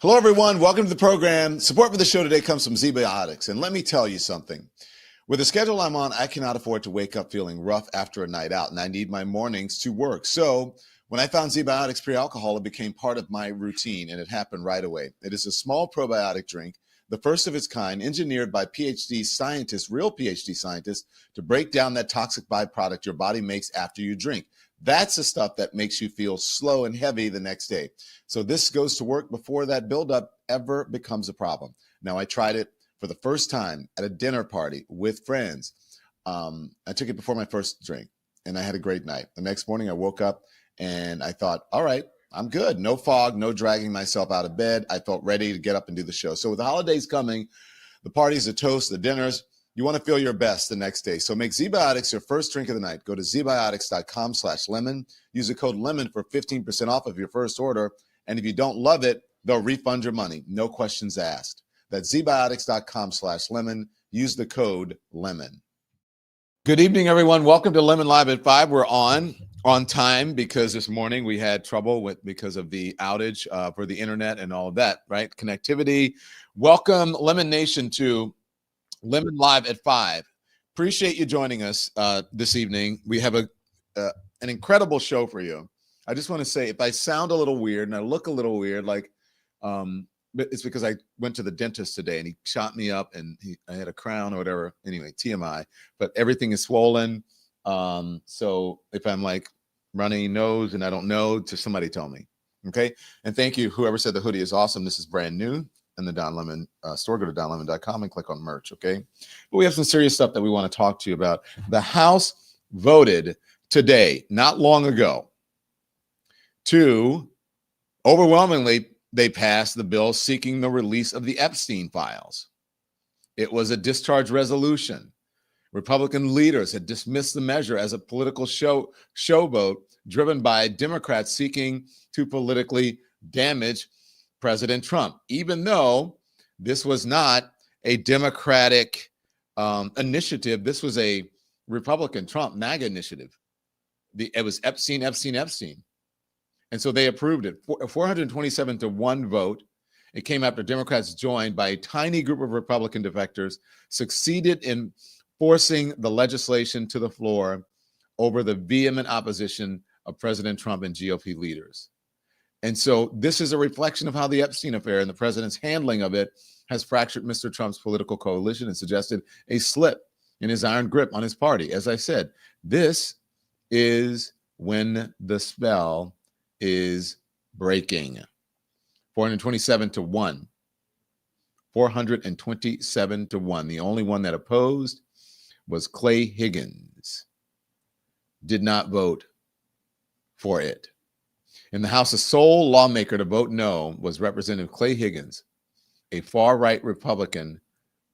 Hello, everyone. Welcome to the program. Support for the show today comes from ZBiotics. And let me tell you something. With the schedule I'm on, I cannot afford to wake up feeling rough after a night out, and I need my mornings to work. So when I found ZBiotics pre-alcohol, it became part of my routine, and it happened right away. It is a small probiotic drink, the first of its kind, engineered by PhD scientists, real PhD scientists, to break down that toxic byproduct your body makes after you drink. That's the stuff that makes you feel slow and heavy the next day. So this goes to work before that buildup ever becomes a problem. Now, I tried it for the first time at a dinner party with friends. I took it before my first drink, and I had a great night. The next morning, I woke up, and I thought, all right, I'm good. No fog, no dragging myself out of bed. I felt ready to get up and do the show. So with the holidays coming, the parties, the toasts, the dinners, you want to feel your best the next day. So make ZBiotics your first drink of the night. Go to zbiotics.com/lemon. Use the code LEMON for 15% off of your first order. And if you don't love it, they'll refund your money. No questions asked. That's zbiotics.com/lemon. Use the code LEMON. Good evening, everyone. Welcome to Lemon Live at 5. We're on time because this morning we had trouble because of the outage for the internet and all of that, right? Connectivity. Welcome, Lemon Nation, to Lemon Live at 5. Appreciate you joining us this evening. We have an incredible show for you. I just want to say, if I sound a little weird and I look a little weird, but it's because I went to the dentist today and he shot me up and I had a crown or whatever. Anyway, TMI, but everything is swollen. So if I'm like runny nose and I don't know, just somebody tell me. Okay. And thank you. Whoever said the hoodie is awesome. This is brand new in the Don Lemon store. Go to donlemon.com and click on merch. Okay. But we have some serious stuff that we want to talk to you about. The House voted today, not long ago, to overwhelmingly, they passed the bill seeking the release of the Epstein files. It was a discharge resolution. Republican leaders had dismissed the measure as a political showboat driven by Democrats seeking to politically damage President Trump, even though this was not a Democratic initiative. This was a Republican Trump MAGA initiative. It was Epstein. And so they approved it. 427 to 1 vote. It came after Democrats, joined by a tiny group of Republican defectors, succeeded in forcing the legislation to the floor over the vehement opposition of President Trump and GOP leaders. And so this is a reflection of how the Epstein affair and the president's handling of it has fractured Mr. Trump's political coalition and suggested a slip in his iron grip on his party. As I said, this is when the spell is breaking. 427 to 1. 427 to 1. The only one that opposed was Clay Higgins. Did not vote for it. In the House, the sole lawmaker to vote no was Representative Clay Higgins, a far-right Republican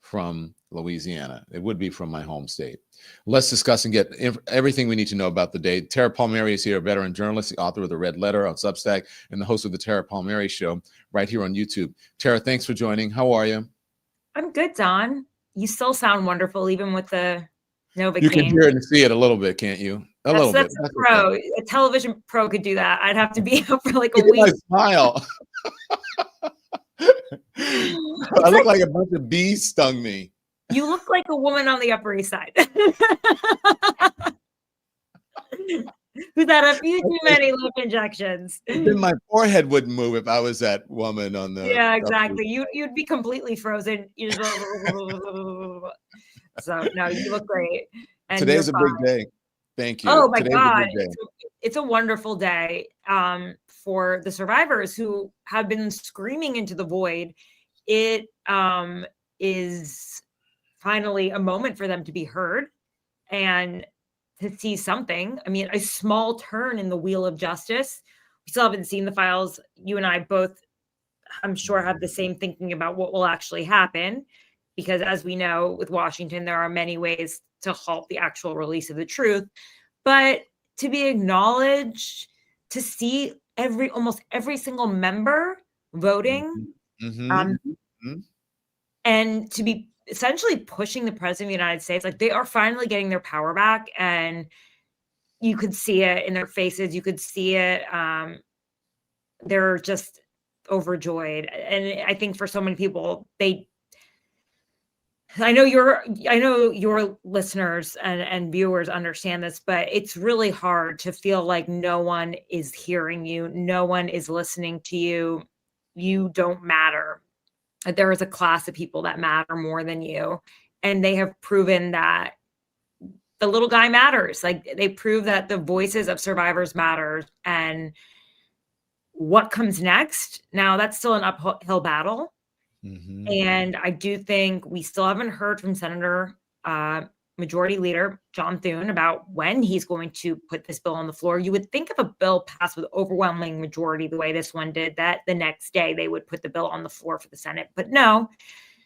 from Louisiana. It would be from my home state. Let's discuss and get everything we need to know about the day. Tara Palmieri is here, a veteran journalist, the author of The Red Letter on Substack, and the host of the Tara Palmieri Show right here on YouTube. Tara, thanks for joining. How are you? I'm good, Don. You still sound wonderful, even with the Novocaine. You can hear it and see it a little bit, can't you? That's a pro. Okay. A television pro could do that. I'd have to be up for like a week. My smile. I look like a bunch of bees stung me. You look like a woman on the Upper East Side who's had a few too many lip injections. Then my forehead wouldn't move if I was that woman on the. Yeah, exactly. You'd be completely frozen. So no, you look great. And today's a big day. Thank you. Oh my God, it's a wonderful day for the survivors who have been screaming into the void. It is finally a moment for them to be heard and to see something. I mean, a small turn in the wheel of justice. We still haven't seen the files. You and I both, I'm sure, have the same thinking about what will actually happen, because as we know, with Washington, there are many ways to halt the actual release of the truth. But to be acknowledged, to see almost every single member voting, and to be essentially pushing the president of the United States, like they are finally getting their power back, and you could see it in their faces. You could see it. They're just overjoyed. And I think for so many people, I know your listeners and viewers understand this, but it's really hard to feel like no one is hearing you, no one is listening to you. You don't matter. There is a class of people that matter more than you, and they have proven that the little guy matters. Like, they prove that the voices of survivors matter. And what comes next? Now, that's still an uphill battle. Mm-hmm. And I do think we still haven't heard from Senator Majority Leader John Thune about when he's going to put this bill on the floor. You would think if a bill passed with overwhelming majority the way this one did, that the next day they would put the bill on the floor for the Senate. But no.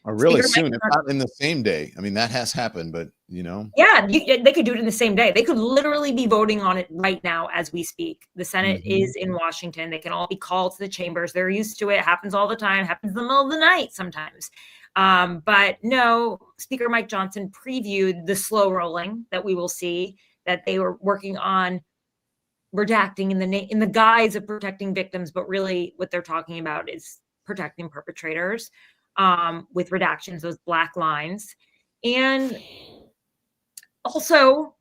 Or really soon, if not in the same day. I mean, that has happened, but Yeah, they could do it in the same day. They could literally be voting on it right now as we speak. The Senate is in Washington. They can all be called to the chambers. They're used to it. It happens all the time. It happens in the middle of the night sometimes. But no, Speaker Mike Johnson previewed the slow rolling that we will see, that they were working on redacting in the guise of protecting victims, but really what they're talking about is protecting perpetrators with redactions, those black lines. And also,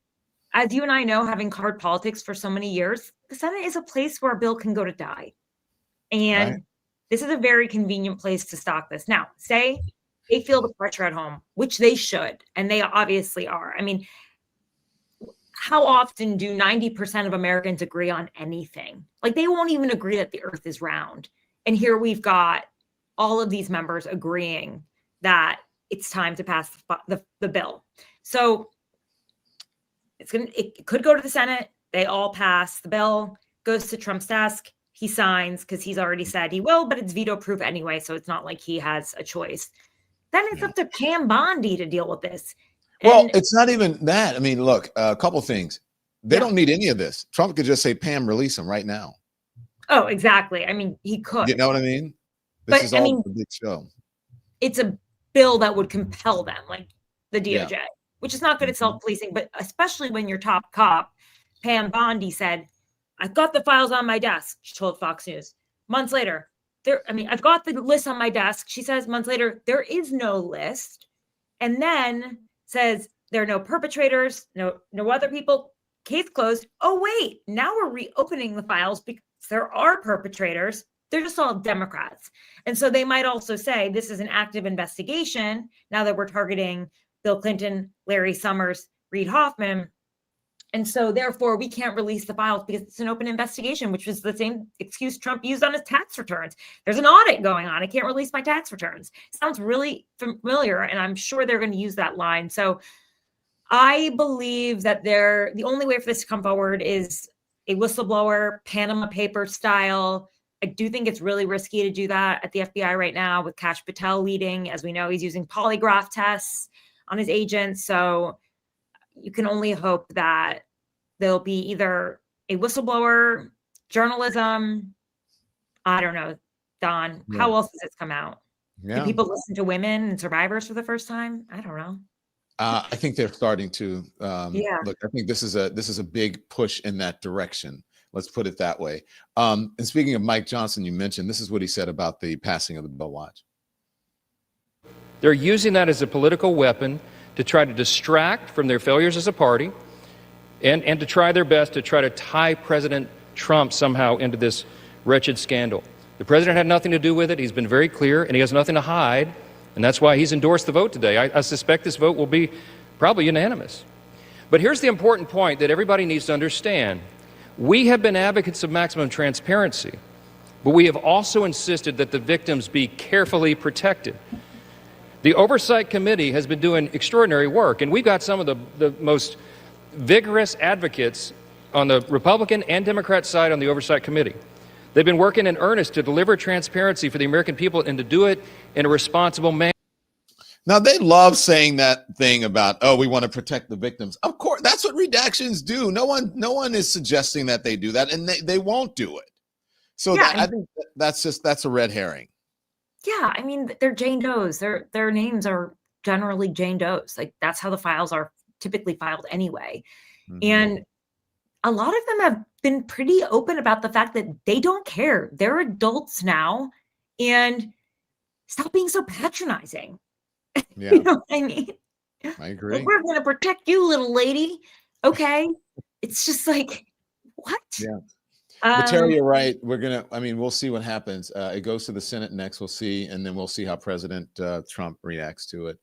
as you and I know, having covered politics for so many years, the Senate is a place where a bill can go to die. And this is a very convenient place to stock this. Now, say they feel the pressure at home, which they should, and they obviously are. I mean, how often do 90% of Americans agree on anything? Like, they won't even agree that the earth is round. And here we've got all of these members agreeing that it's time to pass the bill. So it could go to the Senate. They all pass. The bill goes to Trump's desk. He signs because he's already said he will, but it's veto proof anyway. So it's not like he has a choice. Then it's up to Pam Bondi to deal with this. Well, it's not even that. I mean, look, a couple things. They don't need any of this. Trump could just say, Pam, release him right now. Oh, exactly. I mean, he could. You know what I mean? This is all a big show. It's a bill that would compel them, like the DOJ, which is not good at self-policing, but especially when you're top cop. Pam Bondi said, I've got the files on my desk, she told Fox News. Months later, I've got the list on my desk. She says months later, there is no list. And then says there are no perpetrators, no other people, case closed. Oh, wait, now we're reopening the files because there are perpetrators. They're just all Democrats. And so they might also say this is an active investigation now that we're targeting Bill Clinton, Larry Summers, Reid Hoffman. And so therefore we can't release the files because it's an open investigation, which was the same excuse Trump used on his tax returns. There's an audit going on. I can't release my tax returns. Sounds really familiar. And I'm sure they're going to use that line. So I believe that the only way for this to come forward is a whistleblower, Panama Papers style. I do think it's really risky to do that at the FBI right now with Kash Patel leading. As we know, he's using polygraph tests on his agents. So you can only hope that there'll be either a whistleblower, journalism. I don't know, Don, how else does this come out? Do people listen to women and survivors for the first time? I don't know. I think they're starting to. Look, I think this is a big push in that direction. Let's put it that way. And speaking of Mike Johnson, you mentioned, this is what he said about the passing of the bill. Watch. They're using that as a political weapon to try to distract from their failures as a party and to try their best to try to tie President Trump somehow into this wretched scandal. The president had nothing to do with it. He's been very clear, and he has nothing to hide. And that's why he's endorsed the vote today. I suspect this vote will be probably unanimous. But here's the important point that everybody needs to understand. We have been advocates of maximum transparency, but we have also insisted that the victims be carefully protected. The Oversight Committee has been doing extraordinary work, and we've got some of the most vigorous advocates on the Republican and Democrat side on the Oversight Committee. They've been working in earnest to deliver transparency for the American people and to do it in a responsible manner. Now, they love saying that thing about, oh, we want to protect the victims. Of course, that's what redactions do. No one is suggesting that they do that, and they won't do it. So I think that's a red herring. Yeah, I mean, they're Jane Does. Their names are generally Jane Does. Like, that's how the files are typically filed anyway. Mm-hmm. And a lot of them have been pretty open about the fact that they don't care. They're adults now. and stop being so patronizing. Yeah, You know what I mean? I agree. Like, we're going to protect you, little lady. Okay. It's just like, what? Yeah. But Tara, Um, you're right. We'll see what happens. It goes to the Senate next. We'll see. And then we'll see how President Trump reacts to it.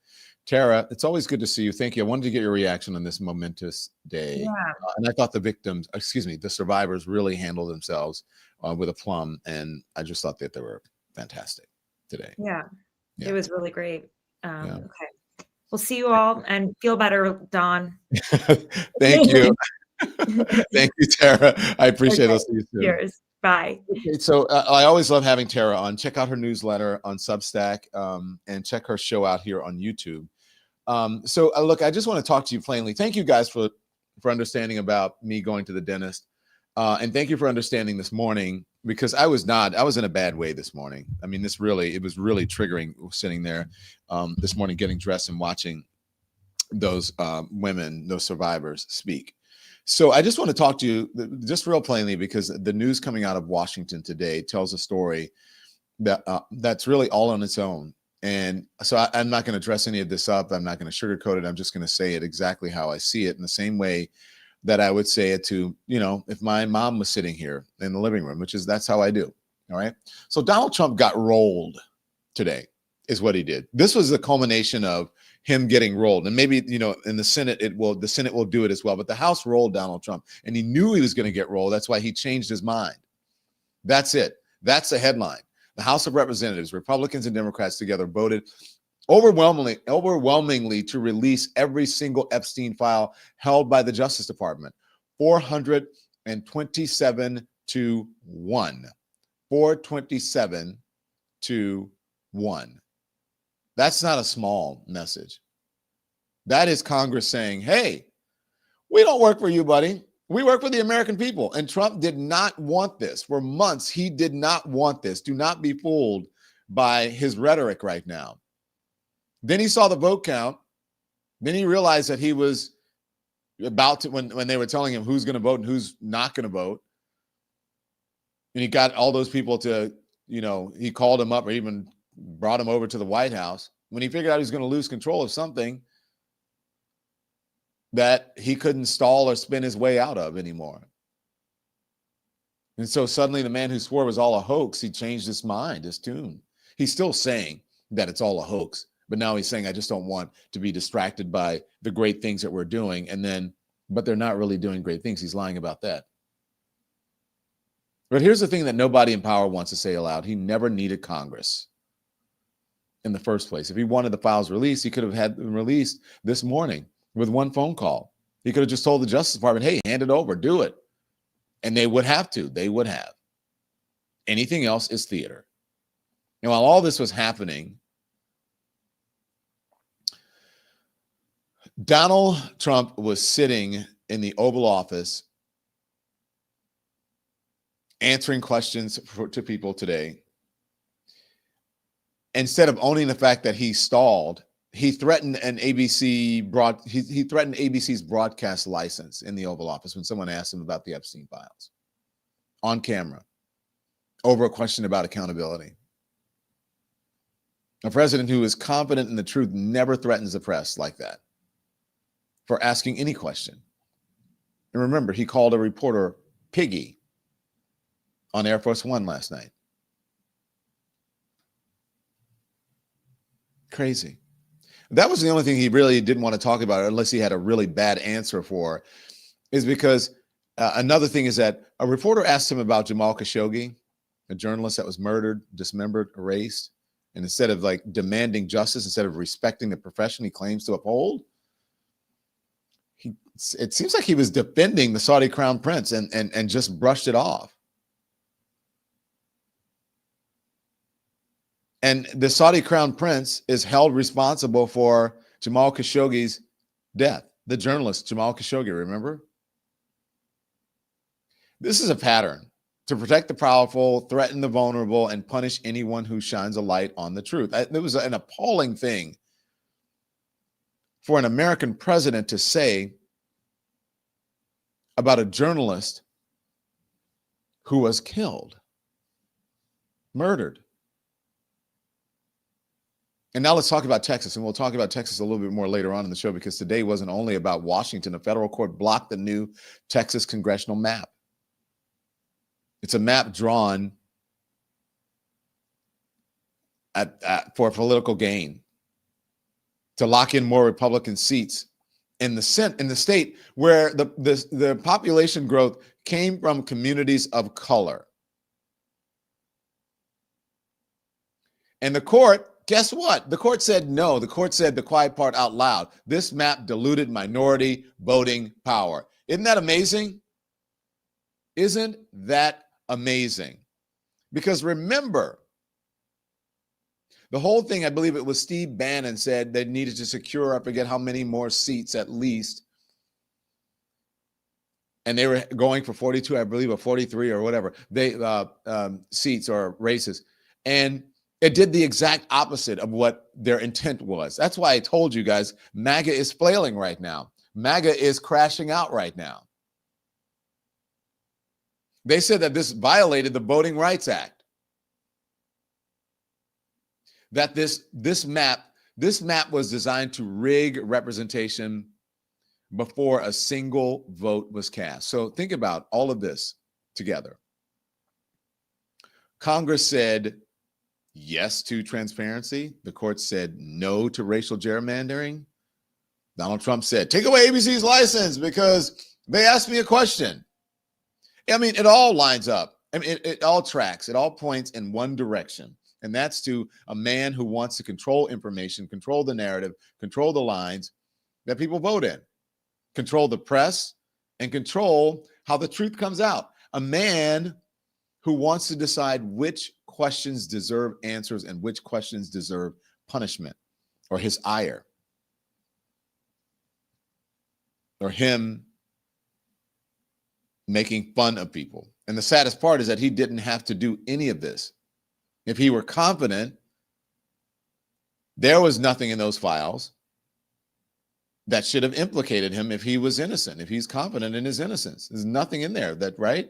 Tara, it's always good to see you. Thank you. I wanted to get your reaction on this momentous day. yeah. And I thought the survivors really handled themselves with aplomb. And I just thought that they were fantastic today. Yeah. Yeah. It was really great. Yeah. Okay. We'll see you all and feel better, Don. Thank you. Thank you, Tara. I appreciate it. I'll see you soon. Cheers. Bye. Okay, so I always love having Tara on. Check out her newsletter on Substack and check her show out here on YouTube. Look, I just want to talk to you plainly. Thank you guys for understanding about me going to the dentist. And thank you for understanding this morning, because I was in a bad way this morning. I mean, it was really triggering sitting there this morning, getting dressed and watching those women, those survivors speak. So I just want to talk to you just real plainly, because the news coming out of Washington today tells a story that that's really all on its own. And so I'm not going to dress any of this up. I'm not going to sugarcoat it. I'm just going to say it exactly how I see it, in the same way that I would say it to, if my mom was sitting here in the living room, that's how I do. All right. So Donald Trump got rolled today, is what he did. This was the culmination of him getting rolled. And maybe, in the Senate, the Senate will do it as well. But the House rolled Donald Trump, and he knew he was going to get rolled. That's why he changed his mind. That's it. That's the headline. The House of Representatives, Republicans and Democrats together, voted overwhelmingly to release every single Epstein file held by the Justice Department. 427 to 1. 427 to 1. That's not a small message. That is Congress saying, hey, we don't work for you, buddy. We work for the American people. And Trump did not want this. For months, he did not want this. Do not be fooled by his rhetoric right now. Then he saw the vote count. Then he realized that he was about to, when they were telling him who's going to vote and who's not going to vote. And he got all those people to, he called him up or even brought him over to the White House. When he figured out he was going to lose control of something that he couldn't stall or spin his way out of anymore. And so suddenly the man who swore it was all a hoax, he changed his mind, his tune. He's still saying that it's all a hoax, but now he's saying, I just don't want to be distracted by the great things that we're doing. But they're not really doing great things. He's lying about that. But here's the thing that nobody in power wants to say aloud. He never needed Congress in the first place. If he wanted the files released, he could have had them released this morning with one phone call. He could have just told the Justice Department, hey, hand it over, do it. And they would have to. They would have. Anything else is theater. And while all this was happening, Donald Trump was sitting in the Oval Office answering questions to people today. Instead of owning the fact that he stalled, he threatened he threatened ABC's broadcast license in the Oval Office when someone asked him about the Epstein files on camera over a question about accountability. A president who is confident in the truth never threatens the press like that for asking any question. And remember, he called a reporter piggy on Air Force One last night. Crazy. That was the only thing he really didn't want to talk about, unless he had a really bad answer for, is because another thing is that a reporter asked him about Jamal Khashoggi, a journalist that was murdered, dismembered, erased. And instead of demanding justice, instead of respecting the profession he claims to uphold, it seems like he was defending the Saudi crown prince and just brushed it off. And the Saudi crown prince is held responsible for Jamal Khashoggi's death. The journalist, Jamal Khashoggi, remember? This is a pattern to protect the powerful, threaten the vulnerable, and punish anyone who shines a light on the truth. It was an appalling thing for an American president to say about a journalist who was killed, murdered. And now let's talk about Texas. And we'll talk about Texas a little bit more later on in the show, because today wasn't only about Washington. A federal court blocked the new Texas congressional map. It's a map drawn for political gain, to lock in more Republican seats in the state where the population growth came from communities of color. And the court, guess what? The court said no. The court said the quiet part out loud. This map diluted minority voting power. Isn't that amazing? Isn't that amazing? Because remember, the whole thing, I believe it was Steve Bannon said they needed to secure, I forget how many more seats at least. And they were going for 42, I believe, or 43 or whatever, seats or races. And it did the exact opposite of what their intent was. That's why I told you guys, MAGA is flailing right now. MAGA is crashing out right now. They said that this violated the Voting Rights Act. That this map was designed to rig representation before a single vote was cast. So think about all of this together. Congress said yes to transparency. The court said no to racial gerrymandering. Donald Trump said, take away ABC's license because they asked me a question. I mean, it all lines up. I mean, it all tracks. It all points in one direction. And that's to a man who wants to control information, control the narrative, control the lines that people vote in, control the press, and control how the truth comes out. A man who wants to decide which questions deserve answers and which questions deserve punishment, or his ire, or him making fun of people. And the saddest part is that he didn't have to do any of this. If he were confident, there was nothing in those files that should have implicated him if he was innocent, if he's confident in his innocence. There's nothing in there that, right?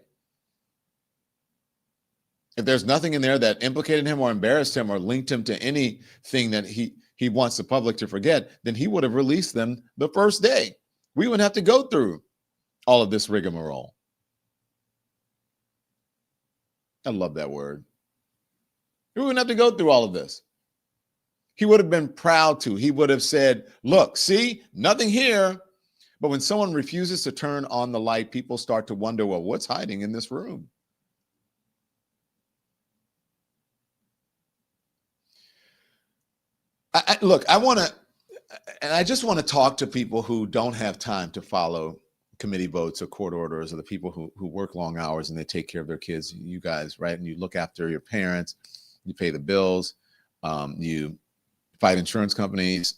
If there's nothing in there that implicated him or embarrassed him or linked him to anything that he wants the public to forget, then he would have released them the first day. We wouldn't have to go through all of this rigmarole. I love that word. We wouldn't have to go through all of this. He would have been proud to. He would have said, look, see, nothing here. But when someone refuses to turn on the light, people start to wonder, well, what's hiding in this room? Look, I just want to talk to people who don't have time to follow committee votes or court orders, or the people who work long hours and they take care of their kids, you guys, right? And you look after your parents, you pay the bills, you fight insurance companies,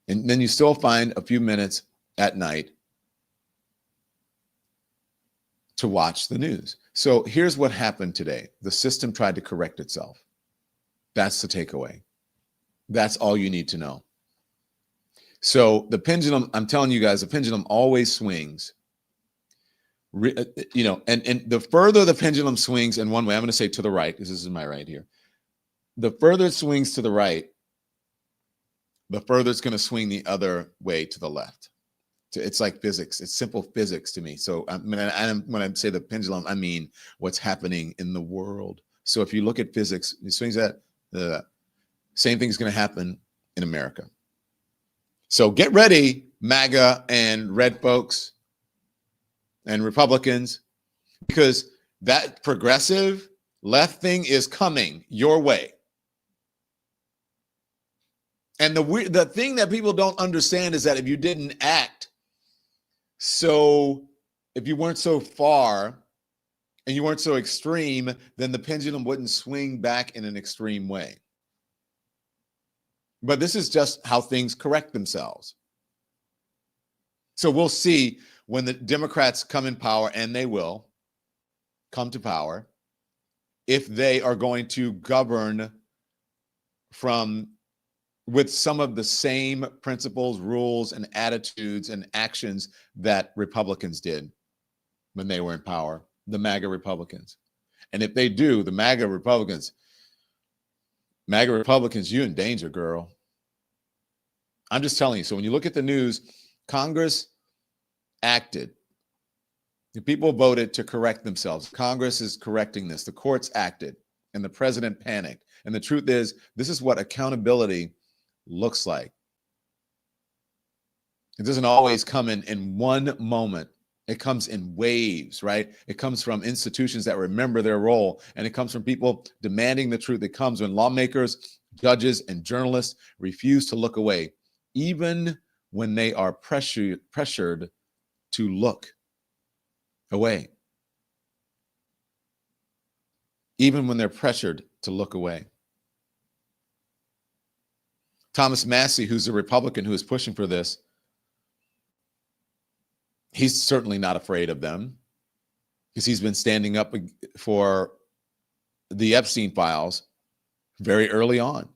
and then you still find a few minutes at night to watch the news. So here's what happened today. The system tried to correct itself. That's the takeaway. That's all you need to know. So the pendulum, I'm telling you guys, the pendulum always swings. And the further the pendulum swings in one way, I'm going to say to the right, because this is my right here. The further it swings to the right, the further it's going to swing the other way to the left. It's like physics. It's simple physics to me. So when I say the pendulum, I mean what's happening in the world. So if you look at physics, it swings at the same thing is going to happen in America. So get ready, MAGA and red folks and Republicans, because that progressive left thing is coming your way. And the thing that people don't understand is that if you didn't act, so if you weren't so far and you weren't so extreme, then the pendulum wouldn't swing back in an extreme way. But this is just how things correct themselves. So we'll see when the Democrats come in power, and they will come to power, if they are going to govern with some of the same principles, rules, and attitudes and actions that Republicans did when they were in power, the MAGA Republicans. And if they do, the MAGA Republicans, MAGA Republicans, you in danger, girl. I'm just telling you. So when you look at the news, Congress acted. The people voted to correct themselves. Congress is correcting this. The courts acted, and the president panicked. And the truth is, this is what accountability looks like. It doesn't always come in one moment. It comes in waves, right? It comes from institutions that remember their role, and it comes from people demanding the truth. It comes when lawmakers, judges, and journalists refuse to look away, even when they are pressured to look away. Even when they're pressured to look away. Thomas Massie, who's a Republican who is pushing for this, he's certainly not afraid of them because he's been standing up for the Epstein files very early on.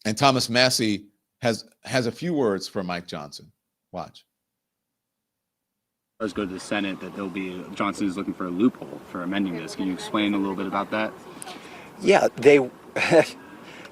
And Thomas Massie has a few words for Mike Johnson. Watch. Let's go to the Senate that Johnson is looking for a loophole for amending this. Can you explain a little bit about that? Yeah,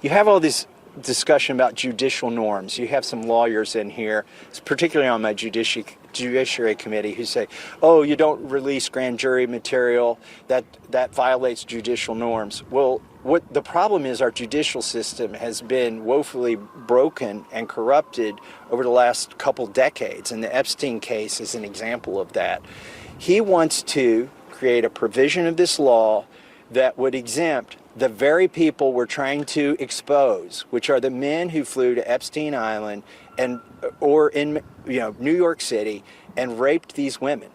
you have all this discussion about judicial norms. You have some lawyers in here, particularly on my judiciary committee, who say, "Oh, you don't release grand jury material. That violates judicial norms." Well, what the problem is, our judicial system has been woefully broken and corrupted over the last couple decades, and the Epstein case is an example of that. He wants to create a provision of this law that would exempt the very people we're trying to expose, which are the men who flew to Epstein Island or in New York City and raped these women.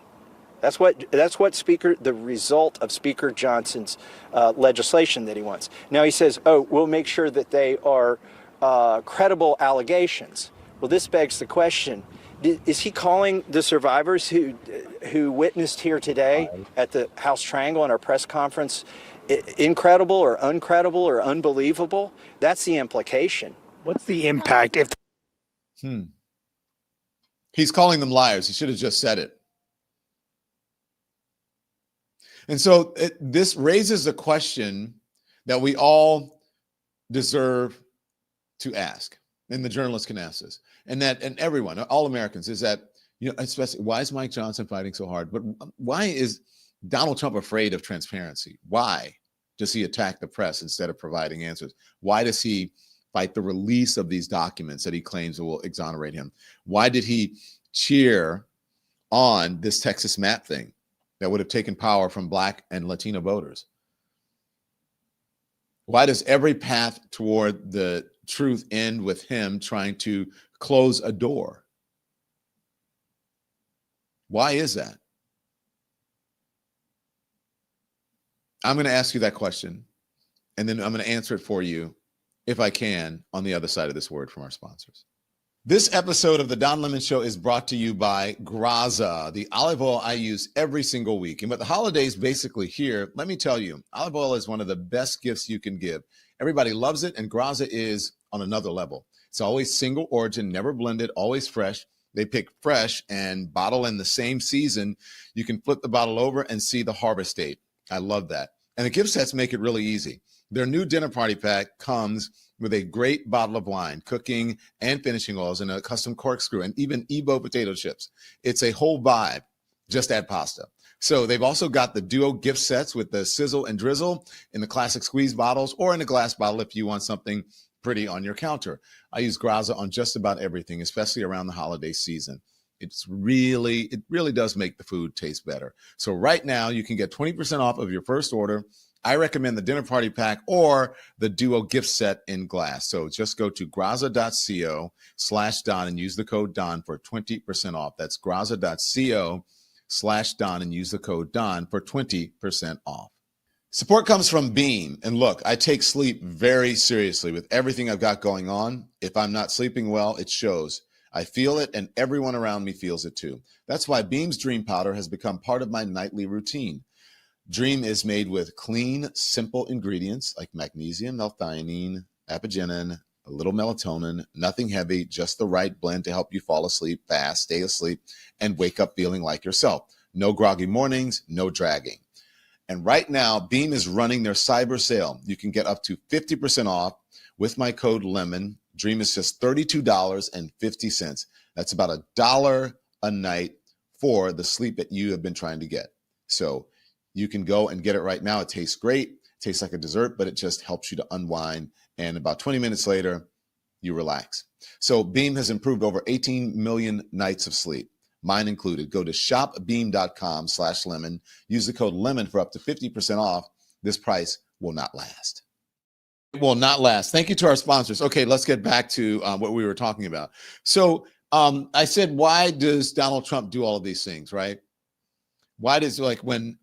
That's what the result of Speaker Johnson's legislation that he wants. Now he says, "Oh, we'll make sure that they are credible allegations." Well, this begs the question: is he calling the survivors who witnessed here today at the House Triangle in our press conference incredible or uncredible or unbelievable? That's the implication. What's the impact if He's calling them liars. He should have just said it. And so this raises a question that we all deserve to ask, and the journalists can ask this, and everyone, all Americans, is that, especially, why is Mike Johnson fighting so hard? But why is Donald Trump afraid of transparency? Why does he attack the press instead of providing answers? Why does he fight the release of these documents that he claims will exonerate him? Why did he cheer on this Texas map thing that would have taken power from Black and Latino voters? Why does every path toward the truth end with him trying to close a door? Why is that? I'm going to ask you that question, and then I'm going to answer it for you, if I can, on the other side of this word from our sponsors. This episode of The Don Lemon Show is brought to you by Graza, the olive oil I use every single week. And with the holidays basically here, let me tell you, olive oil is one of the best gifts you can give. Everybody loves it, and Graza is on another level. It's always single origin, never blended, always fresh. They pick fresh and bottle in the same season. You can flip the bottle over and see the harvest date. I love that. And the gift sets make it really easy. Their new dinner party pack comes with a great bottle of wine, cooking and finishing oils, and a custom corkscrew, and even Evo potato chips. It's a whole vibe. Just add pasta. So they've also got the duo gift sets with the sizzle and drizzle in the classic squeeze bottles, or in a glass bottle if you want something pretty on your counter. I use Graza on just about everything, especially around the holiday season. It really does make the food taste better. So right now you can get 20% off of your first order. I recommend the dinner party pack or the duo gift set in glass. So just go to graza.co/Don and use the code Don for 20% off. That's graza.co/Don and use the code Don for 20% off. Support comes from Beam. And look, I take sleep very seriously with everything I've got going on. If I'm not sleeping well, it shows. I feel it, and everyone around me feels it too. That's why Beam's Dream Powder has become part of my nightly routine. Dream is made with clean, simple ingredients like magnesium, L-theanine, apigenin, a little melatonin, nothing heavy, just the right blend to help you fall asleep fast, stay asleep, and wake up feeling like yourself. No groggy mornings, no dragging. And right now, Beam is running their cyber sale. You can get up to 50% off with my code LEMON. Dream is just $32.50. That's about $1 a night for the sleep that you have been trying to get. So you can go and get it right now. It tastes great. It tastes like a dessert, but it just helps you to unwind. And about 20 minutes later, you relax. So Beam has improved over 18 million nights of sleep, mine included. Go to shopbeam.com/lemon. Use the code LEMON for up to 50% off. This price will not last. It will not last. Thank you to our sponsors. Okay, let's get back to what we were talking about. So I said, why does Donald Trump do all of these things, right? Why does, like, when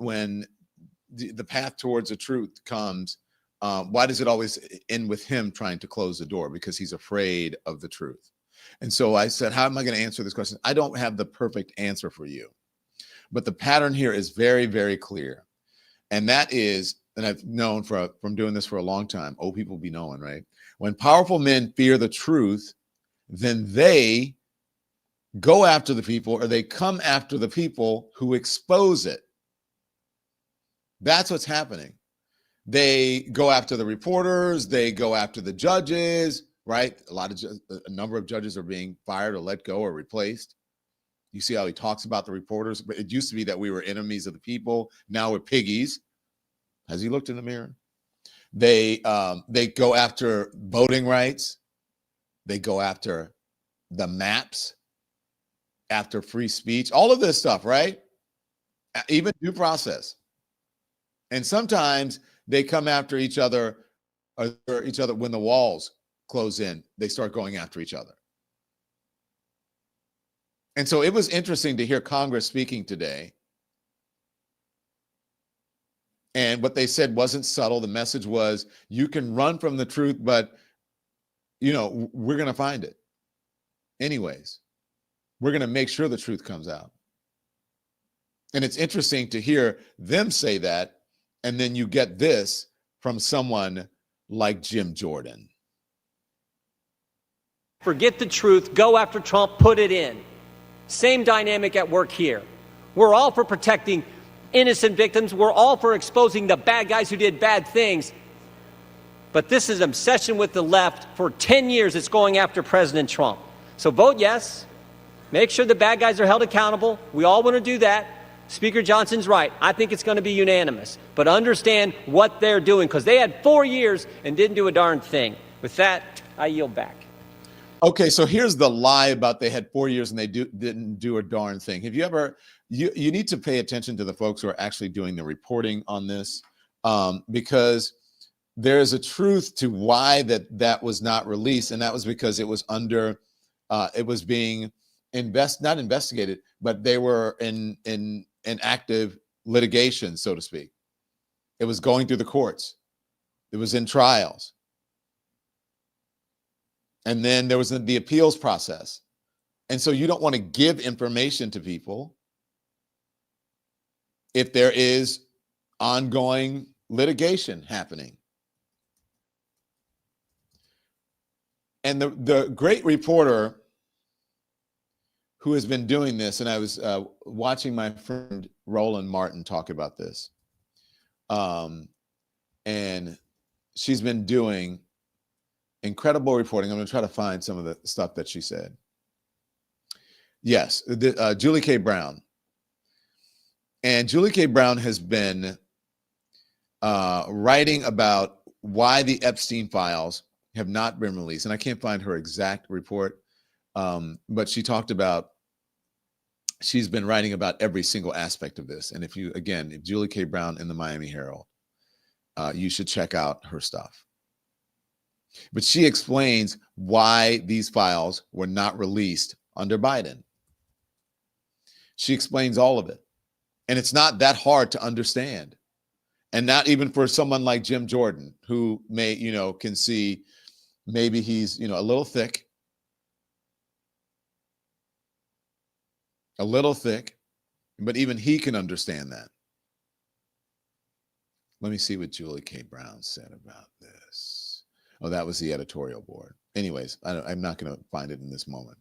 the path towards the truth comes, why does it always end with him trying to close the door? Because he's afraid of the truth. And so I said, how am I going to answer this question? I don't have the perfect answer for you, but the pattern here is very, very clear. And that is, and I've known from doing this for a long time, old people be knowing, right? When powerful men fear the truth, then they go after the people, or they come after the people who expose it. That's what's happening. They go after the reporters, they go after the judges, right? A number of judges are being fired or let go or replaced. You see how he talks about the reporters. But it used to be that we were enemies of the people. Now we're piggies. Has he looked in the mirror? They go after voting rights. They go after the maps, after free speech, all of this stuff, right? Even due process. And sometimes they come after each other, or each other when the walls close in. They start going after each other. And so it was interesting to hear Congress speaking today. And what they said wasn't subtle. The message was, you can run from the truth, but, we're going to find it. Anyways, we're going to make sure the truth comes out. And it's interesting to hear them say that. And then you get this from someone like Jim Jordan. Forget the truth, go after Trump, put it in. Same dynamic at work here. We're all for protecting innocent victims. We're all for exposing the bad guys who did bad things. But this is an obsession with the left. For 10 years, it's going after President Trump. So vote yes. Make sure the bad guys are held accountable. We all want to do that. Speaker Johnson's right. I think it's going to be unanimous. But understand what they're doing, because they had 4 years and didn't do a darn thing. With that, I yield back. Okay, so here's the lie about they had 4 years and they didn't do a darn thing. Have you ever, you need to pay attention to the folks who are actually doing the reporting on this, because there is a truth to why that was not released, and that was because it was under, it was being not investigated, but they were in active litigation, so to speak. It was going through the courts. It was in trials. And then there was the appeals process. And so you don't want to give information to people if there is ongoing litigation happening. And the great reporter who has been doing this, and I was watching my friend Roland Martin talk about this, and she's been doing incredible reporting. I'm going to try to find some of the stuff that she said. Yes, Julie K. Brown. And Julie K. Brown has been writing about why the Epstein files have not been released. And I can't find her exact report, but she talked about, she's been writing about every single aspect of this. And if Julie K. Brown in the Miami Herald, you should check out her stuff. But she explains why these files were not released under Biden. She explains all of it. And it's not that hard to understand. And not even for someone like Jim Jordan, who may, can see maybe he's, a little thick. But even he can understand that. Let me see what Julie K. Brown said about this. Oh, that was the editorial board. Anyways, I'm not going to find it in this moment.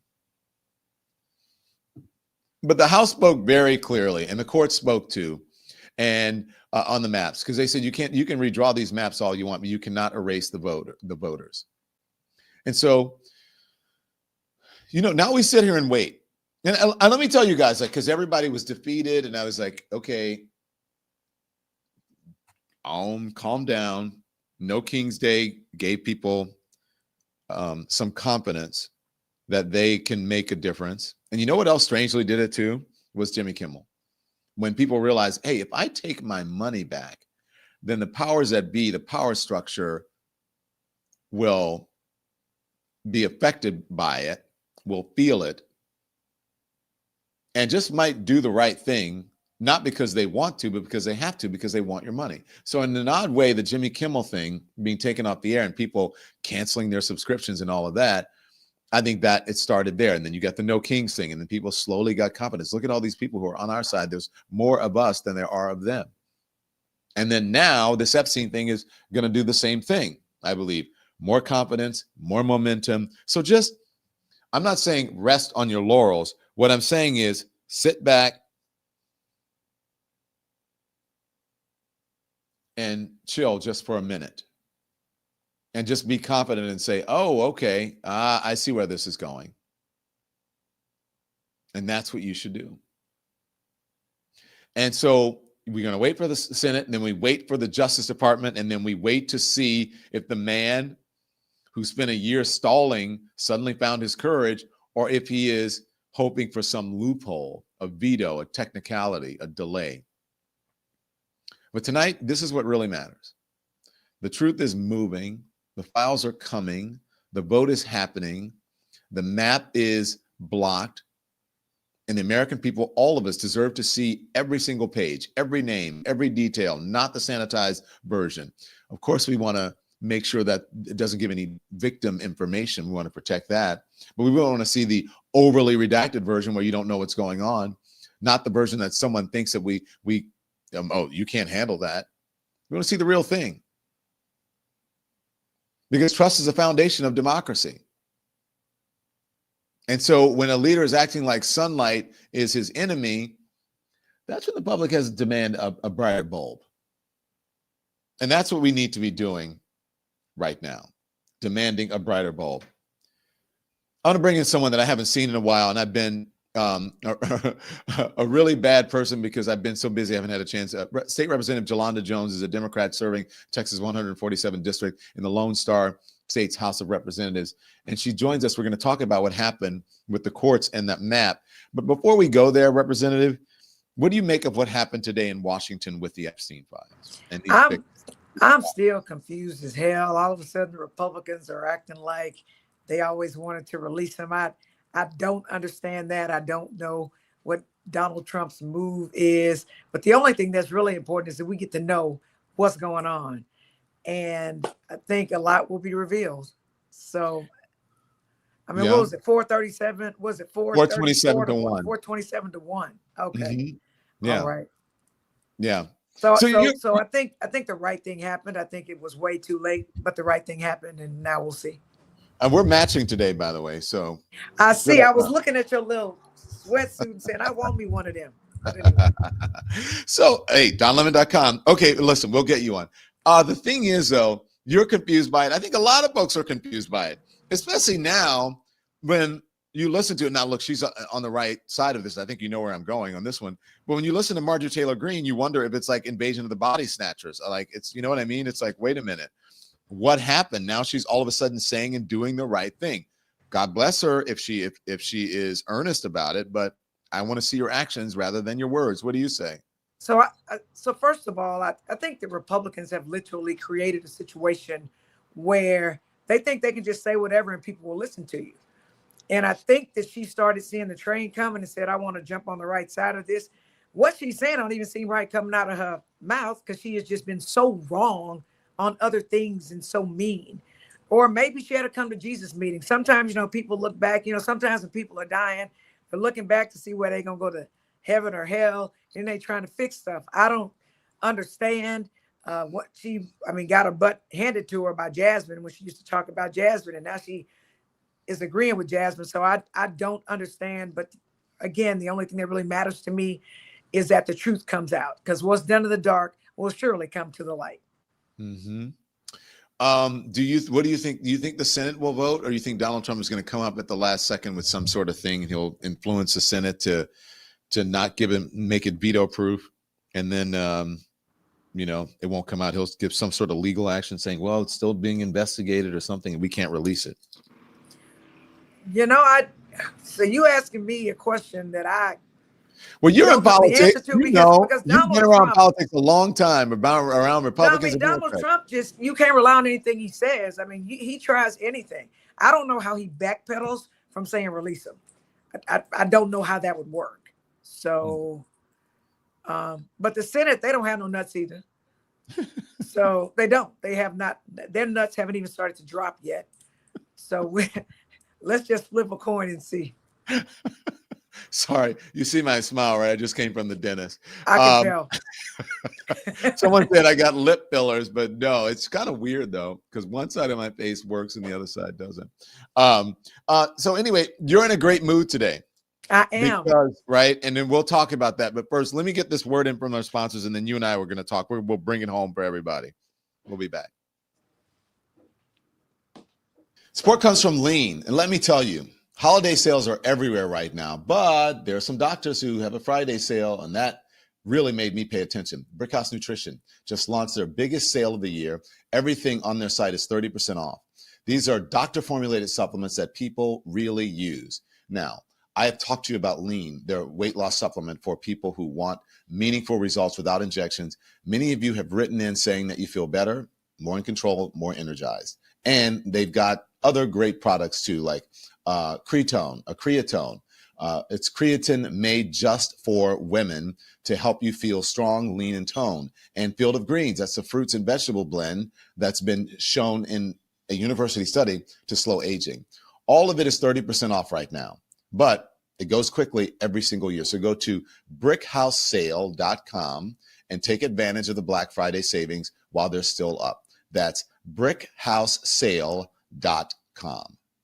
But the House spoke very clearly, and the court spoke too. and on the maps, because they said you can redraw these maps all you want, but you cannot erase the voters. And so, now we sit here and wait. And let me tell you guys, like, because everybody was defeated, and I was like, okay, calm down. No King's Day gave people some confidence that they can make a difference. And you know what else strangely did it too? Was Jimmy Kimmel. When people realized, hey, if I take my money back, then the powers that be, the power structure, will be affected by it, will feel it, and just might do the right thing, not because they want to, but because they have to, because they want your money. So in an odd way, the Jimmy Kimmel thing being taken off the air and people canceling their subscriptions and all of that, I think that it started there. And then you got the No Kings thing, and then people slowly got confidence. Look at all these people who are on our side. There's more of us than there are of them. And then now this Epstein thing is going to do the same thing, I believe. More confidence, more momentum. So just, I'm not saying rest on your laurels. What I'm saying is sit back and chill just for a minute. And just be confident and say, oh, okay, I see where this is going. And that's what you should do. And so we're going to wait for the Senate, and then we wait for the Justice Department, and then we wait to see if the man who spent a year stalling suddenly found his courage, or if he is hoping for some loophole, a veto, a technicality, a delay. But tonight, this is what really matters. The truth is moving. The files are coming. The vote is happening. The map is blocked. And the American people, all of us, deserve to see every single page, every name, every detail, not the sanitized version. Of course, we want to make sure that it doesn't give any victim information. We want to protect that. But we really want to see the overly redacted version where you don't know what's going on, not the version that someone thinks that oh, you can't handle that. We want to see the real thing. Because trust is the foundation of democracy. And so when a leader is acting like sunlight is his enemy, that's when the public has to demand a brighter bulb. And that's what we need to be doing right now, demanding a brighter bulb. I want to bring in someone that I haven't seen in a while, and I've been a really bad person because I've been so busy I haven't had a chance. State Representative Jolanda Jones is a Democrat serving Texas 147th District in the Lone Star State's House of Representatives, and she joins us. We're going to talk about what happened with the courts and that map. But before we go there, Representative, what do you make of what happened today in Washington with the Epstein files? And I'm still confused as hell. All of a sudden, the Republicans are acting like they always wanted to release him. I don't understand that. I don't know what Donald Trump's move is. But the only thing that's really important is that we get to know what's going on. And I think a lot will be revealed. So, I mean, what was it? 437? Was it 427 to 1? 427 to 1. Okay. Mm-hmm. Yeah. All right. Yeah. So I think the right thing happened. I think it was way too late, but the right thing happened, and now we'll see. And we're matching today, by the way. So I see. I was looking at your little sweatsuit and saying, I want me one of them. Anyway. So, hey, donlemon.com. Okay, listen, we'll get you on. The thing is, though, you're confused by it. I think a lot of folks are confused by it, especially now when you listen to it. Now, look, she's on the right side of this. I think you know where I'm going on this one. But when you listen to Marjorie Taylor Greene, you wonder if it's like Invasion of the Body Snatchers. Like, it's, you know what I mean? It's like, wait a minute. What happened? Now she's all of a sudden saying and doing the right thing. God bless her if she is earnest about it, but I want to see your actions rather than your words. What do you say? So first of all, I think the Republicans have literally created a situation where they think they can just say whatever and people will listen to you. And I think that she started seeing the train coming and said, I want to jump on the right side of this. What she's saying don't even seem right coming out of her mouth because she has just been so wrong on other things and so mean. Or maybe she had a come to Jesus meeting. Sometimes, people look back, sometimes when people are dying, they're looking back to see where they're going to go to heaven or hell, and they trying to fix stuff. I don't understand what got her butt handed to her by Jasmine when she used to talk about Jasmine, and now she is agreeing with Jasmine. So I don't understand. But again, the only thing that really matters to me is that the truth comes out, because what's done in the dark will surely come to the light. Mm-hmm. What do you think? Do you think the Senate will vote, or you think Donald Trump is going to come up at the last second with some sort of thing and he'll influence the Senate to not make it veto proof, and then it won't come out? He'll give some sort of legal action saying, well, it's still being investigated or something, and we can't release it. So you asking me a question that Well, you're in politics. Because You've been around politics a long time, around Republicans. Donald Trump you can't rely on anything he says. I mean, he tries anything. I don't know how he backpedals from saying release him. I don't know how that would work. So, but the Senate, they don't have no nuts either. So they don't. They have not. Their nuts haven't even started to drop yet. So let's just flip a coin and see. Sorry, you see my smile, right? I just came from the dentist. I can tell. Someone said I got lip fillers, but no, it's kind of weird though, because one side of my face works and the other side doesn't. So anyway, you're in a great mood today. I am. Right? And then we'll talk about that. But first, let me get this word in from our sponsors, and then you and I were going to talk. We'll bring it home for everybody. We'll be back. Support comes from Lean. And let me tell you, holiday sales are everywhere right now, but there are some doctors who have a Friday sale, and that really made me pay attention. Brickhouse Nutrition just launched their biggest sale of the year. Everything on their site is 30% off. These are doctor-formulated supplements that people really use. Now, I have talked to you about Lean, their weight loss supplement for people who want meaningful results without injections. Many of you have written in saying that you feel better, more in control, more energized. And they've got other great products too, like creatine. It's creatine made just for women to help you feel strong, lean, and toned. And Field of Greens, that's a fruits and vegetable blend that's been shown in a university study to slow aging. All of it is 30% off right now, but it goes quickly every single year. So go to brickhousesale.com and take advantage of the Black Friday savings while they're still up. That's brickhousesale.com.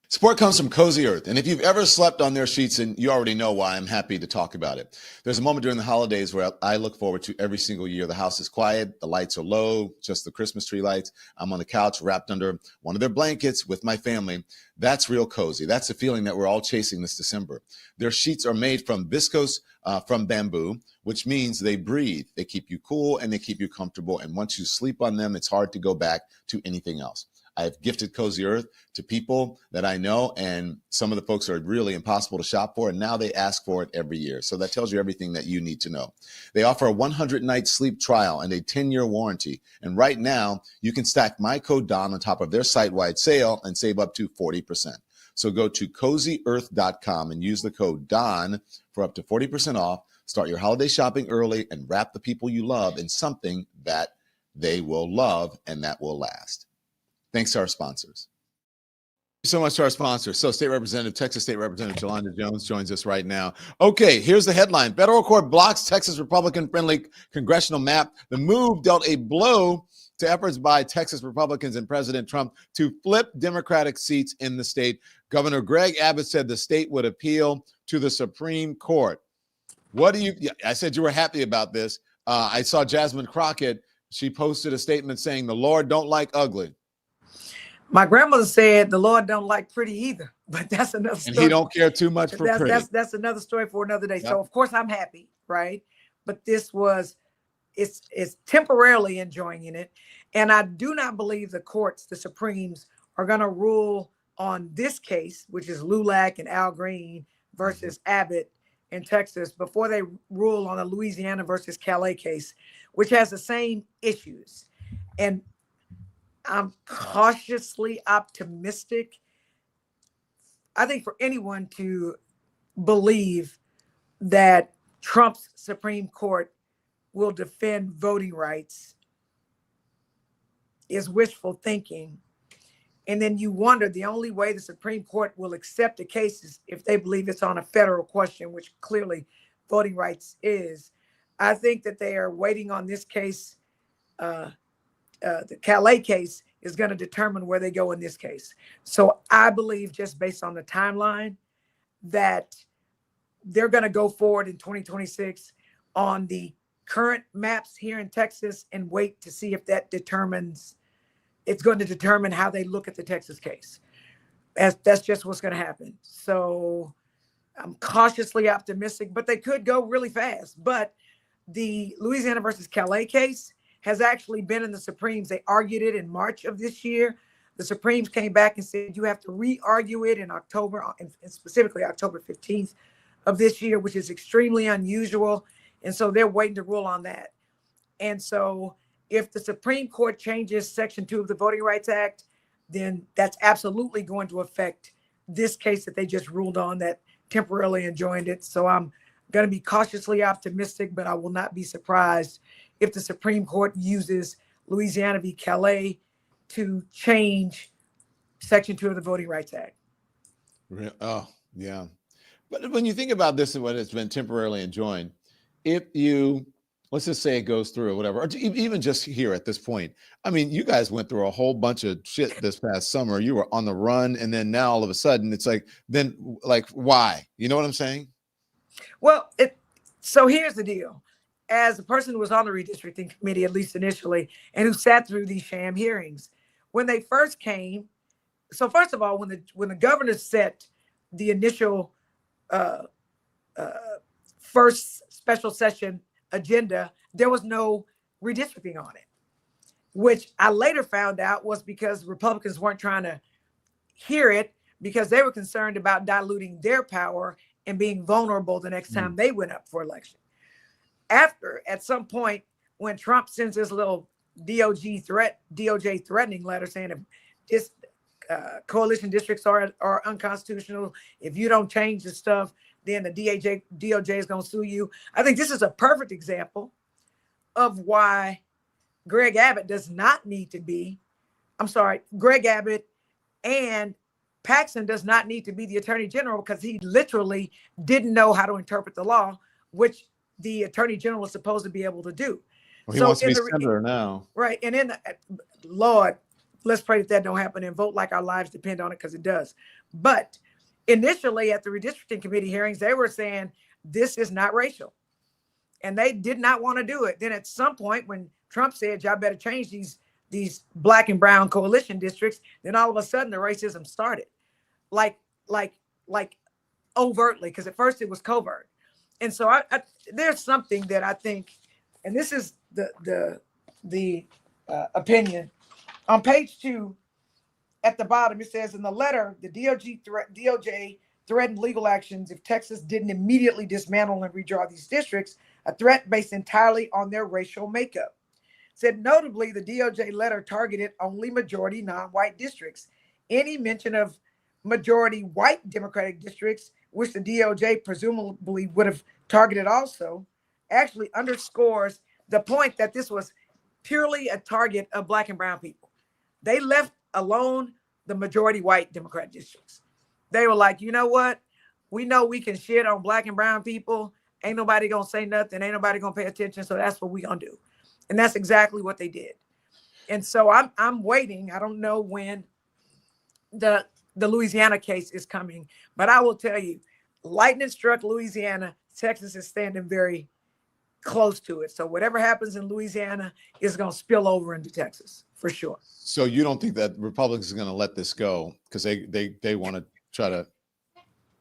Support comes from Cozy Earth. And if you've ever slept on their sheets, and you already know why, I'm happy to talk about it. There's a moment during the holidays where I look forward to every single year. The house is quiet. The lights are low, just the Christmas tree lights. I'm on the couch wrapped under one of their blankets with my family. That's real cozy. That's the feeling that we're all chasing this December. Their sheets are made from viscose, from bamboo, which means they breathe. They keep you cool and they keep you comfortable. And once you sleep on them, it's hard to go back to anything else. I've gifted Cozy Earth to people that I know, and some of the folks are really impossible to shop for, and now they ask for it every year. So that tells you everything that you need to know. They offer a 100-night sleep trial and a 10-year warranty. And right now, you can stack my code DON on top of their site-wide sale and save up to 40%. So go to CozyEarth.com and use the code DON for up to 40% off. Start your holiday shopping early and wrap the people you love in something that they will love and that will last. Thanks to our sponsors. Thank you so much to our sponsors. So Texas State Representative Jolanda Jones joins us right now. Okay, here's the headline. Federal court blocks Texas Republican-friendly congressional map. The move dealt a blow to efforts by Texas Republicans and President Trump to flip Democratic seats in the state. Governor Greg Abbott said the state would appeal to the Supreme Court. I said you were happy about this. I saw Jasmine Crockett. She posted a statement saying the Lord don't like ugly. My grandmother said the Lord don't like pretty either, but that's another story. And he don't care too much for pretty. That's another story for another day. Yep. So of course I'm happy, right? But it's temporarily enjoying it. And I do not believe the Supremes are going to rule on this case, which is LULAC and Al Green versus Abbott in Texas, before they rule on a Louisiana versus Calais case, which has the same issues. And I'm cautiously optimistic. I think for anyone to believe that Trump's Supreme Court will defend voting rights is wishful thinking. And then you wonder, the only way the Supreme Court will accept a case is if they believe it's on a federal question, which clearly voting rights is. I think that they are waiting on this case. The Calais case is going to determine where they go in this case. So I believe, just based on the timeline, that they're going to go forward in 2026 on the current maps here in Texas and wait to see if that it's going to determine how they look at the Texas case. That's just what's going to happen. So I'm cautiously optimistic, but they could go really fast. But the Louisiana versus Calais case has actually been in the Supremes. They argued it in March of this year. The Supremes came back and said you have to re-argue it in October, and specifically October 15th of this year, which is extremely unusual. And so they're waiting to rule on that. And so if the Supreme Court changes Section 2 of the Voting Rights Act, then that's absolutely going to affect this case that they just ruled on that temporarily enjoined it. So I'm going to be cautiously optimistic, but I will not be surprised if the Supreme Court uses Louisiana v. Calais to change Section 2 of the Voting Rights Act. Oh, yeah. But when you think about this and when it's been temporarily enjoined, if you, let's just say it goes through or whatever, or even just here at this point, I mean, you guys went through a whole bunch of shit this past summer. You were on the run, and then now all of a sudden it's like, then like, why? You know what I'm saying? Well, so here's the deal. As a person who was on the redistricting committee, at least initially, and who sat through these sham hearings, when they first came, so first of all, when the governor set the initial first special session agenda, there was no redistricting on it, which I later found out was because Republicans weren't trying to hear it because they were concerned about diluting their power and being vulnerable the next time they went up for election. At some point, when Trump sends his little DOJ threatening letter saying if this coalition districts are unconstitutional, if you don't change the stuff, then the DOJ is going to sue you. I think this is a perfect example of why Greg Abbott and Paxton does not need to be the attorney general, because he literally didn't know how to interpret the law, which the attorney general was supposed to be able to do. Well, he wants to be senator now. Right. And Lord, let's pray that don't happen and vote like our lives depend on it, because it does. But initially at the redistricting committee hearings, they were saying this is not racial, and they did not want to do it. Then at some point when Trump said y'all better change these black and brown coalition districts, then all of a sudden the racism started like overtly, because at first it was covert. And so there's something that I think, and this is the opinion on page 2 at the bottom. It says in the letter, the DOJ threatened legal actions if Texas didn't immediately dismantle and redraw these districts, a threat based entirely on their racial makeup. Said notably, the DOJ letter targeted only majority non-white districts. Any mention of majority white Democratic districts, which the DOJ presumably would have targeted also, actually underscores the point that this was purely a target of black and brown people. They left alone the majority white Democratic districts. They were like, you know what? We know we can shit on black and brown people. Ain't nobody gonna say nothing. Ain't nobody gonna pay attention. So that's what we gonna do. And that's exactly what they did. And so I'm waiting. I don't know when the Louisiana case is coming, but I will tell you, lightning struck Louisiana. Texas is standing very close to it. So whatever happens in Louisiana is going to spill over into Texas for sure. So you don't think that Republicans are going to let this go because they want to try to?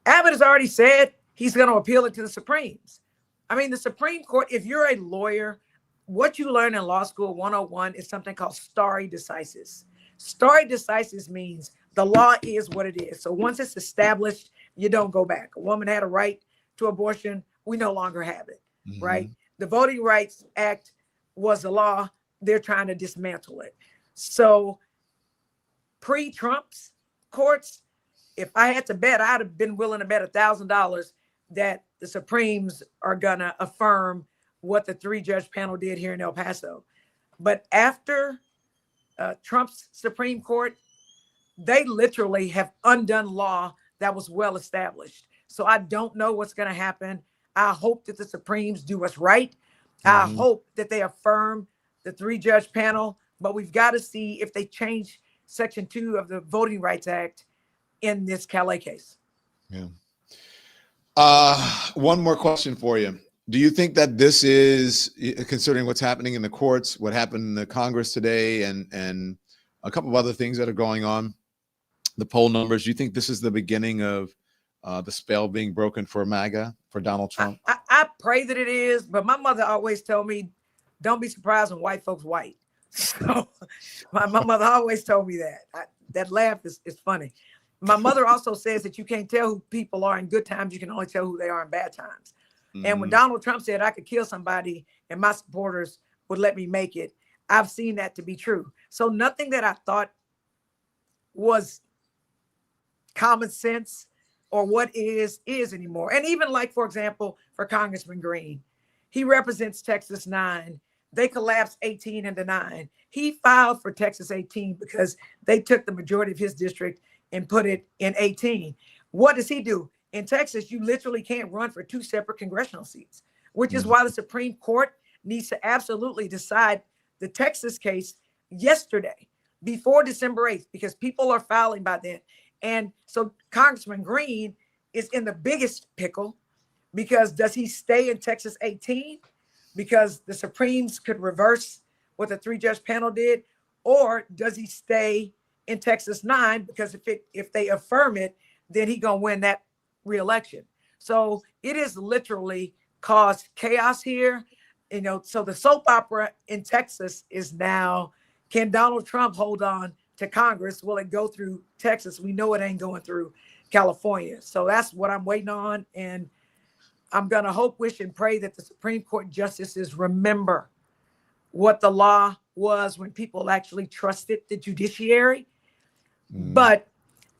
Abbott has already said he's going to appeal it to the Supremes. I mean, the Supreme Court, if you're a lawyer, what you learn in law school 101 is something called stare decisis. Stare decisis means the law is what it is. So once it's established, you don't go back. A woman had a right to abortion. We no longer have it, right? The Voting Rights Act was a law. They're trying to dismantle it. So pre-Trump's courts, if I had to bet, I'd have been willing to bet $1,000 that the Supremes are going to affirm what the 3-judge panel did here in El Paso. But after Trump's Supreme Court, they literally have undone law that was well established. So I don't know what's going to happen. I hope that the Supremes do what's right. I hope that they affirm the 3-judge panel, but we've got to see if they change Section 2 of the Voting Rights Act in this Calais case. Yeah. One more question for you. Do you think that this is, considering what's happening in the courts, what happened in the Congress today, and a couple of other things that are going on, the poll numbers, do you think this is the beginning of the spell being broken for MAGA, for Donald Trump? I pray that it is, but my mother always told me, don't be surprised when white folks white. So my mother always told me that. That laugh is funny. My mother also says that you can't tell who people are in good times. You can only tell who they are in bad times. And when Donald Trump said I could kill somebody and my supporters would let me make it, I've seen that to be true. So nothing that I thought was common sense or what is anymore. And even like, for example, for Congressman Green, he represents Texas 9. They collapsed 18 into 9. He filed for Texas 18 because they took the majority of his district and put it in 18. What does he do? In Texas, you literally can't run for 2 separate congressional seats, which is why the Supreme Court needs to absolutely decide the Texas case yesterday before December 8th, because people are filing by then. And so Congressman Green is in the biggest pickle, because does he stay in Texas 18 because the Supremes could reverse what the 3-judge panel did, or does he stay in Texas 9 because if they affirm it, then he gonna win that re-election. So it is literally caused chaos here. So the soap opera in Texas is now, can Donald Trump hold on to Congress? Will it go through Texas? We know it ain't going through California. So that's what I'm waiting on. And I'm going to hope, wish, and pray that the Supreme Court justices remember what the law was when people actually trusted the judiciary. But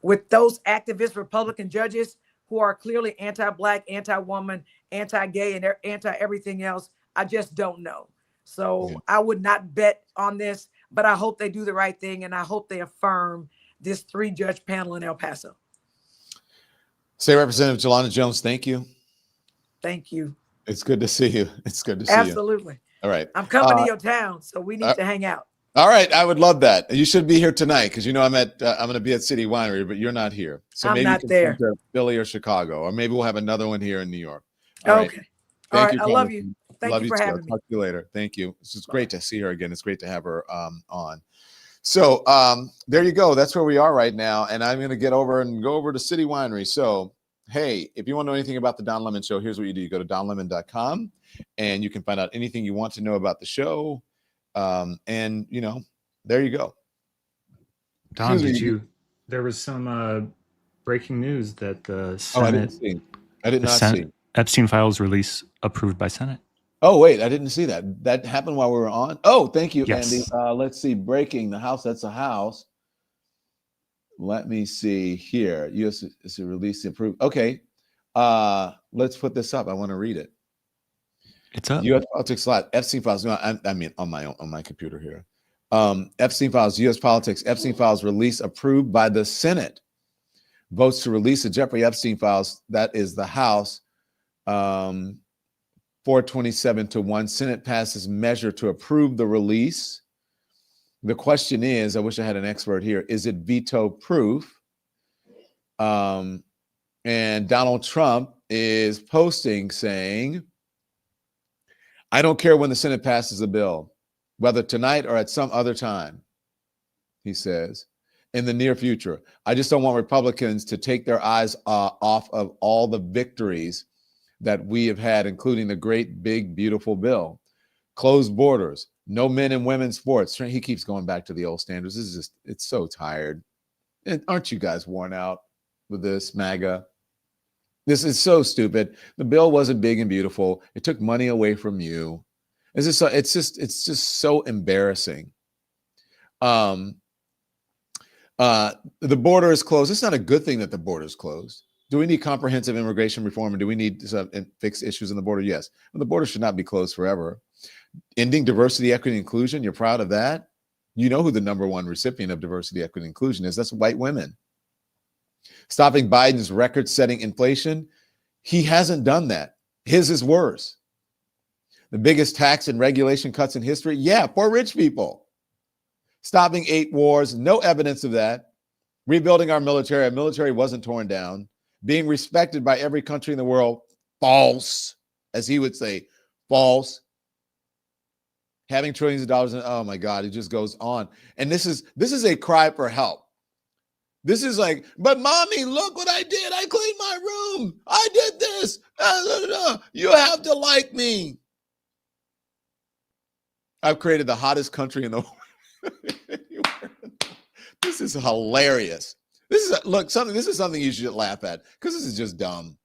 with those activist Republican judges who are clearly anti-Black, anti-woman, anti-gay, and anti-everything else, I just don't know. So I would not bet on this, but I hope they do the right thing, and I hope they affirm this 3-judge panel in El Paso. State Representative Jelana Jones, thank you. Thank you. It's good to see you. It's good to see you. Absolutely. All right. I'm coming to your town, so we need to hang out. All right. I would love that. You should be here tonight, because I'm going to be at City Winery, but you're not here. So maybe not you can there. come to Philly or Chicago, or maybe we'll have another one here in New York. Okay. Right. All right. You, I love you. Thank you for having me. Talk to you later. Thank you. It's just great to see her again. It's great to have her on. So there you go. That's where we are right now. And I'm going to go over to City Winery. So, hey, if you want to know anything about the Don Lemon Show, here's what you do. You go to donlemon.com and you can find out anything you want to know about the show. And, there you go. Don, there was some breaking news that the Senate. I didn't see. I did not see. Epstein files release approved by Senate. Oh, wait, I didn't see that. That happened while we were on. Oh, thank you, yes. Andy. Let's see. Breaking the House. That's a House. Let me see here. U.S. is released approved. Okay. Let's put this up. I want to read it. It's up. U.S. politics slide. Epstein files. No, I mean on my computer here. Epstein files. U.S. politics. Epstein files release approved by the Senate. Votes to release the Jeffrey Epstein files. That is the House. 427-1. Senate passes measure to approve the release. The question is, I wish I had an expert here, is it veto proof? And Donald Trump is posting saying, I don't care when the Senate passes the bill, whether tonight or at some other time, he says, in the near future. I just don't want Republicans to take their eyes off of all the victories that we have had, including the great, big, beautiful bill. Closed borders, no men and women's sports. He keeps going back to the old standards. This is just, it's so tired. And aren't you guys worn out with this, MAGA? This is so stupid. The bill wasn't big and beautiful. It took money away from you. It's just so embarrassing. The border is closed. It's not a good thing that the border is closed. Do we need comprehensive immigration reform, and do we need to fix issues in the border? Yes. But the border should not be closed forever. Ending diversity, equity, and inclusion. You're proud of that? You know who the number one recipient of diversity, equity, and inclusion is. That's white women. Stopping Biden's record-setting inflation. He hasn't done that. His is worse. The biggest tax and regulation cuts in history. Yeah, for rich people. Stopping 8 wars. No evidence of that. Rebuilding our military. Our military wasn't torn down. Being respected by every country in the world. False. as he would say, false. Having trillions of dollars, oh my God, it just goes on. And this is a cry for help. This is like, but mommy, look what I did. I cleaned my room. I did this. You have to like me. I've created the hottest country in the world. This is hilarious. This is something you should laugh at because this is just dumb.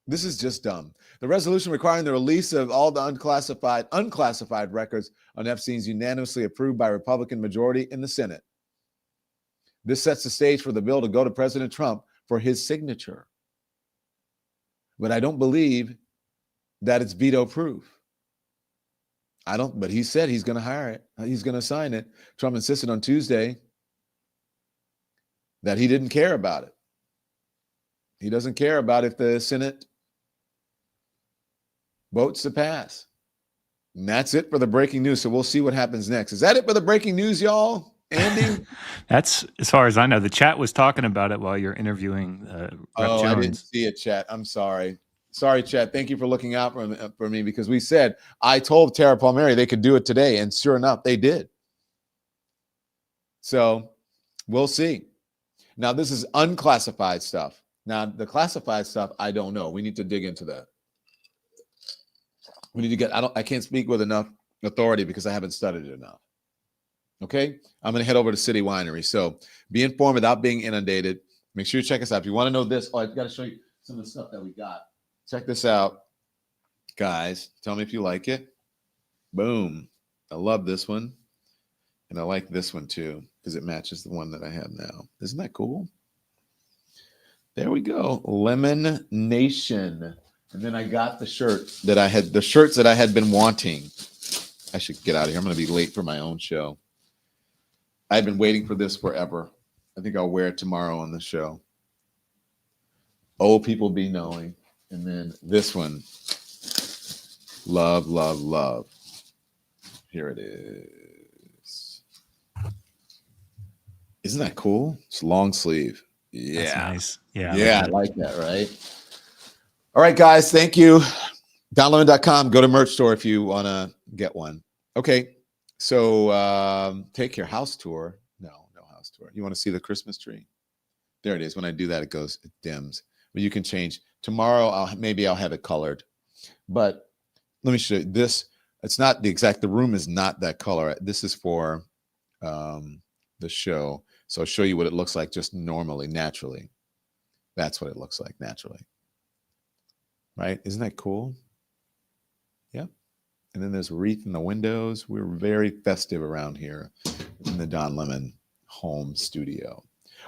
This is just dumb. The resolution requiring the release of all the unclassified records on Epstein's unanimously approved by a Republican majority in the Senate. This sets the stage for the bill to go to President Trump for his signature. But I don't believe that it's veto proof. But he said he's going to hire it. He's going to sign it. Trump insisted on Tuesday that he didn't care about it. He doesn't care about if the Senate votes to pass. And that's it for the breaking news. So we'll see what happens next. Is that it for the breaking news, y'all? Andy? That's, as far as I know, the chat was talking about it while you're interviewing Rep. Jones. I didn't see it, chat. I'm sorry. Sorry, chat. Thank you for looking out for me because we said, I told Tara Palmieri they could do it today. And sure enough, they did. So we'll see. Now, this is unclassified stuff. Now, the classified stuff, I don't know. We need to dig into that. We need to get, I can't speak with enough authority because I haven't studied it enough. Okay? I'm going to head over to City Winery. So be informed without being inundated. Make sure you check us out. If you want to know this, I've got to show you some of the stuff that we got. Check this out, guys. Tell me if you like it. Boom. I love this one. And I like this one too because it matches the one that I have now. Isn't that cool? There we go. Lemon Nation. And then I got the shirts that I had been wanting. I should get out of here. I'm going to be late for my own show. I've been waiting for this forever. I think I'll wear it tomorrow on the show. Old people be knowing. And then this one. Love, love, love. Here it is. Isn't that cool? It's long sleeve. Yeah. That's nice. Yeah. Yeah, I like that, right? All right, guys. Thank you. Donlemon.com. Go to merch store if you want to get one. Okay. So take your house tour. No house tour. You want to see the Christmas tree? There it is. When I do that, it dims. But you can change. Tomorrow, I'll have it colored. But let me show you this. It's not the room is not that color. This is for the show. So I'll show you what it looks like just normally, naturally. That's what it looks like naturally. Right? Isn't that cool? Yeah. And then there's wreath in the windows. We're very festive around here in the Don Lemon home studio.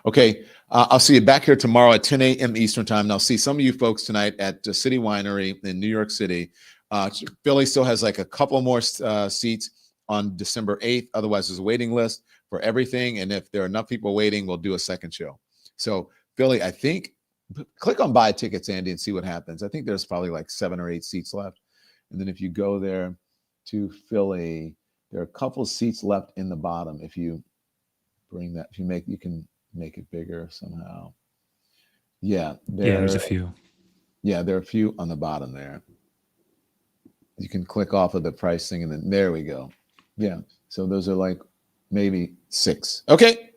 Okay. I'll see you back here tomorrow at 10 a.m. Eastern time. And I'll see some of you folks tonight at City Winery in New York City. Philly still has like a couple more seats on December 8th. Otherwise, there's a waiting list for everything. And if there are enough people waiting, we'll do a second show. So Philly, I think, click on buy tickets, Andy, and see what happens. I think there's probably like 7 or 8 seats left. And then if you go there to Philly, there are a couple seats left in the bottom. If you bring that, you can make it bigger somehow. Yeah. There's a few. Yeah, there are a few on the bottom there. You can click off of the pricing and then there we go. Yeah. So those are like maybe 6. Okay.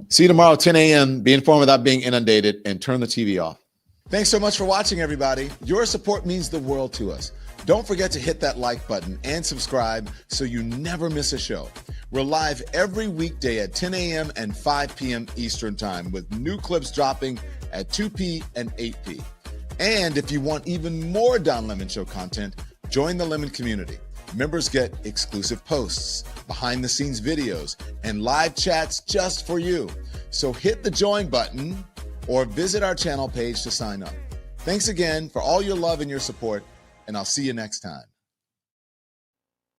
See you tomorrow at 10 a.m. Be informed without being inundated and turn the TV off. Thanks so much for watching, everybody. Your support means the world to us. Don't forget to hit that like button and subscribe so you never miss a show. We're live every weekday at 10 a.m. and 5 p.m. Eastern time with new clips dropping at 2 p. and 8 p. And if you want even more Don Lemon Show content, join the Lemon community. Members get exclusive posts, behind-the-scenes videos, and live chats just for you. So hit the join button or visit our channel page to sign up. Thanks again for all your love and your support, and I'll see you next time.